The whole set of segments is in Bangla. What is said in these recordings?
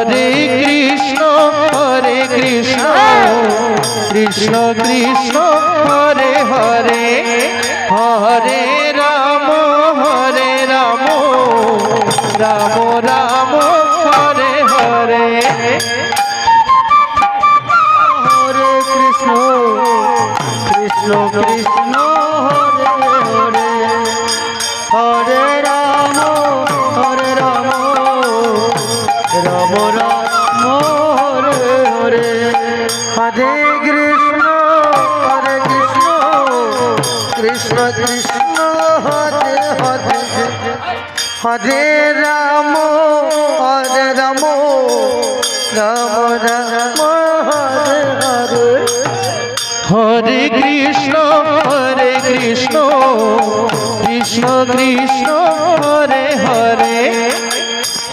হরে কৃষ্ণ কৃষ্ণ কৃষ্ণ হরে হরে হরে রাম রাম রাম হরে হরে হরে কৃষ্ণ কৃষ্ণ কৃষ্ণ হরে হরে হরে রাম রাম রাম হরে হরে হরে কৃষ্ণ কৃষ্ণ কৃষ্ণ হরে হরে হরে রাম রাম রাম হরে হরে হরে কৃষ্ণ কৃষ্ণ কৃষ্ণ হরে হরে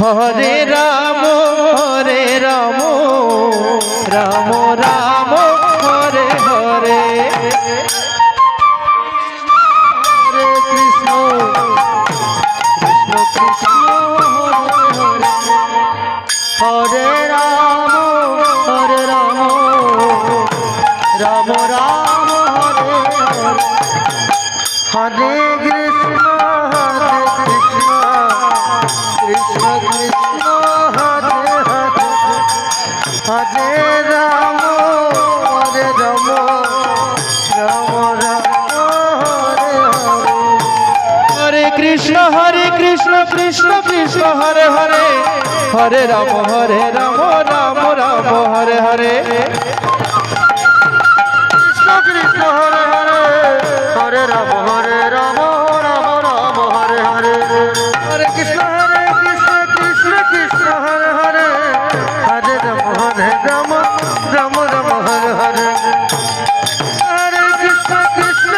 হরে রাম রাম রাম হরে হরে হরে কৃষ্ণ কৃষ্ণ কৃষ্ণ হরে হরে রাম রাম রাম হরে হরে হরে কৃষ্ণ কৃষ্ণ কৃষ্ণ হরে হরে হরে রাম রাম রাম হরে হরে হরে কৃষ্ণ কৃষ্ণ কৃষ্ণ হরে হরে হরে রাম রাম রাম হরে হরে কৃষ্ণ কৃষ্ণ হরে হরে হরে রাম রাম রাম হরে হরে হরে কৃষ্ণ কৃষ্ণ কৃষ্ণ হরে হরে হরে রাম রাম রাম হরে হরে হরে কৃষ্ণ কৃষ্ণ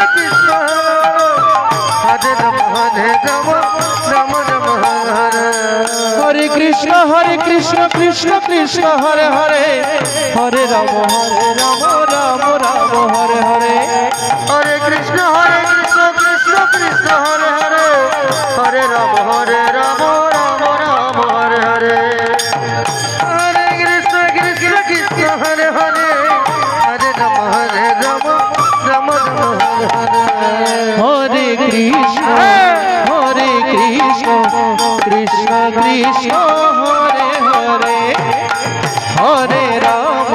হরে রাম রাম রাম হরে হরে হরে কৃষ্ণ কৃষ্ণ হরে হরে হরে রাম রাম রাম হরে হরে হরে কৃষ্ণ কৃষ্ণ কৃষ্ণ হরে হরে হরে রাম রাম রাম হরে হরে হরে কৃষ্ণ কৃষ্ণ হরে হরে হরে রাম রাম রাম হরে হরে হরে কৃষ্ণ কৃষ্ণ কৃষ্ণ হরে হরে হরে রাম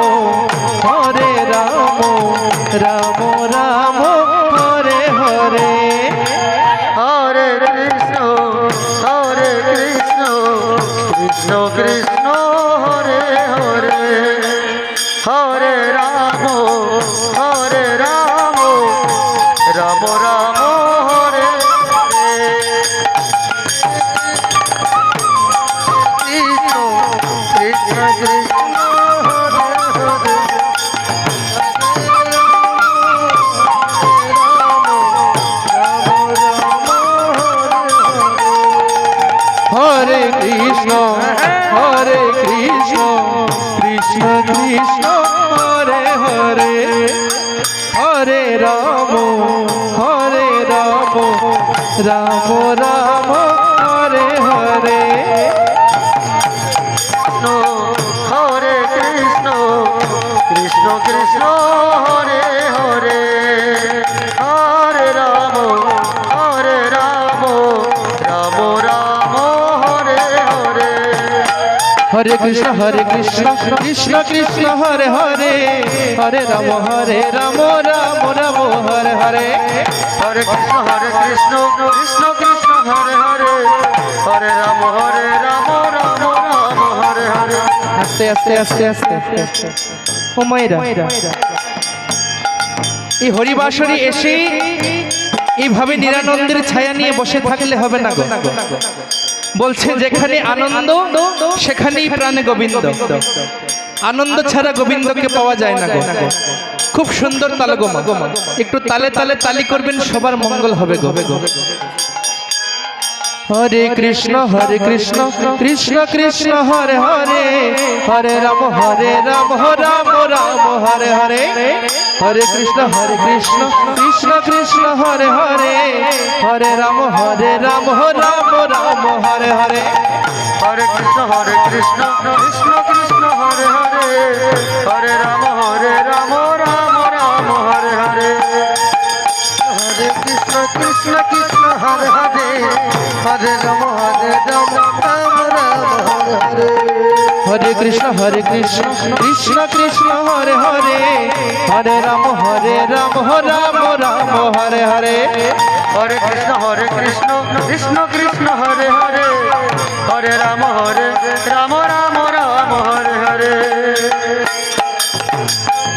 রাম রাম হরে হরে হরে কৃষ্ণ কৃষ্ণ কৃষ্ণ হরে হরে হরে রাম রাম রাম হরে হরে কৃষ্ণ কৃষ্ণ কৃষ্ণ হরে হরে হরে কৃষ্ণ কৃষ্ণ কৃষ্ণ হরে হরে হরে রাম রাম রাম হরে হরে হরে কৃষ্ণ কৃষ্ণ কৃষ্ণ হরে হরে হরে রাম রাম রাম হরে হরে হরে কৃষ্ণ কৃষ্ণ কৃষ্ণ হরে হরে হরে রাম রাম রাম হরে হরে হরে কৃষ্ণ কৃষ্ণ কৃষ্ণ হরে হরে হরে রাম রাম রাম হরে হরে আস্তে আস্তে আস্তে আস্তে ও মায়েরা এই হরিবাসরে এসে এইভাবে নিরানন্দের ছায়া নিয়ে বসে থাকলে হবে না গো। বলছে যেখানে আনন্দ সেখানেই প্রাণে গোবিন্দ, আনন্দ ছাড়া গোবিন্দকে পাওয়া যায় না গো। খুব সুন্দর তাল গো মা, একটু তালে তালে তালি করবেন, সবার মঙ্গল হবে গো। হরে কৃষ্ণ কৃষ্ণ কৃষ্ণ হরে হরে হরে রাম রাম রাম হরে হরে হরে কৃষ্ণ কৃষ্ণ কৃষ্ণ হরে হরে হরে রাম রাম রাম হরে হরে হরে কৃষ্ণ কৃষ্ণ হরে কৃষ্ণ কৃষ্ণ কৃষ্ণ হরে হরে হরে রাম রাম রাম হরে হরে হরে কৃষ্ণ কৃষ্ণ কৃষ্ণ হরে হরে হরে রাম রাম রাম হরে হরে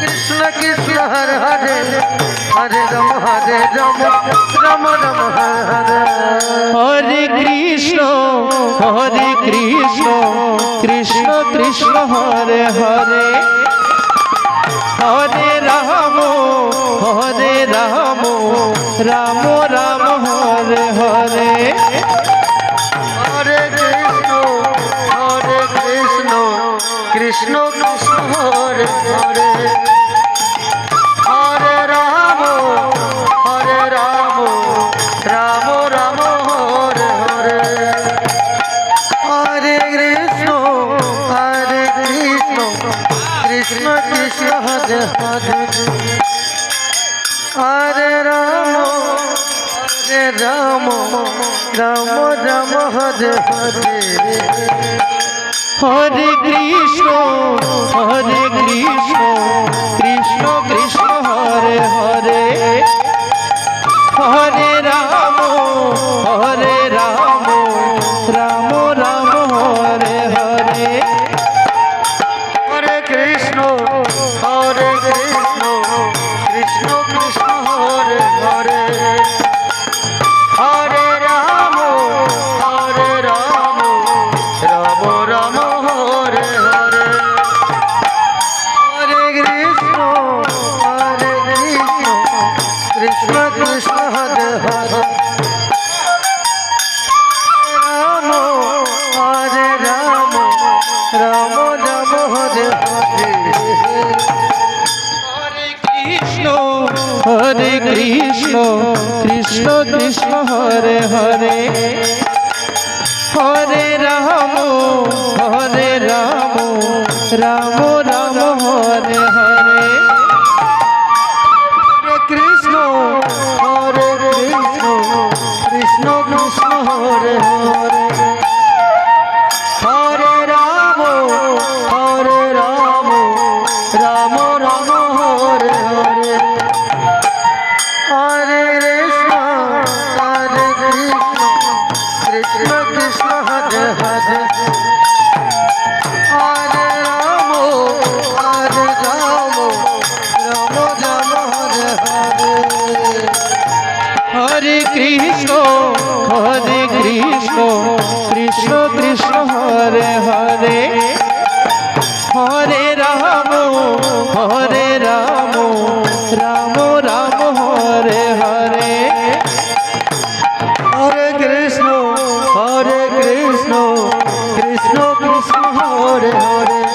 কৃষ্ণ কৃষ্ণ হরে হরে হরে রাম রাম রাম হরে হরে হরে কৃষ্ণ কৃষ্ণ কৃষ্ণ হরে হরে হরে রাম রাম রাম হরে হরে হরে কৃষ্ণ কৃষ্ণ কৃষ্ণ হরে হরে হরে রাম রাম রাম হরে হরে হরে কৃষ্ণ কৃষ্ণ কৃষ্ণ হরে হরে হরে রাম রাম রাম হরে হরে হরে কৃষ্ণ কৃষ্ণ কৃষ্ণ হরে হরে হরে রাম রাম রাম হরে হরে হরে কৃষ্ণ কৃষ্ণ কৃষ্ণ হরে হরে হরে রাম রাম রাম হরে হরে হরে কৃষ্ণ কৃষ্ণ কৃষ্ণ হরে হরে রাম রাম রাম হরে হরে হরে কৃষ্ণ কৃষ্ণ কৃষ্ণ হরে হরে হরে রাম রাম রাম হরে হরে হরে কৃষ্ণ কৃষ্ণ কৃষ্ণ হরে হরে হরে রাম রাম রাম হরে হরে হরে কৃষ্ণ কৃষ্ণ কৃষ্ণ হরে হরে হরে রাম রাম হরে হরে হরে কৃষ্ণ কৃষ্ণ কৃষ্ণ হরে হরে হরে রাম রাম রাম হরে হরে হরে কৃষ্ণ কৃষ্ণ কৃষ্ণ হরে হরে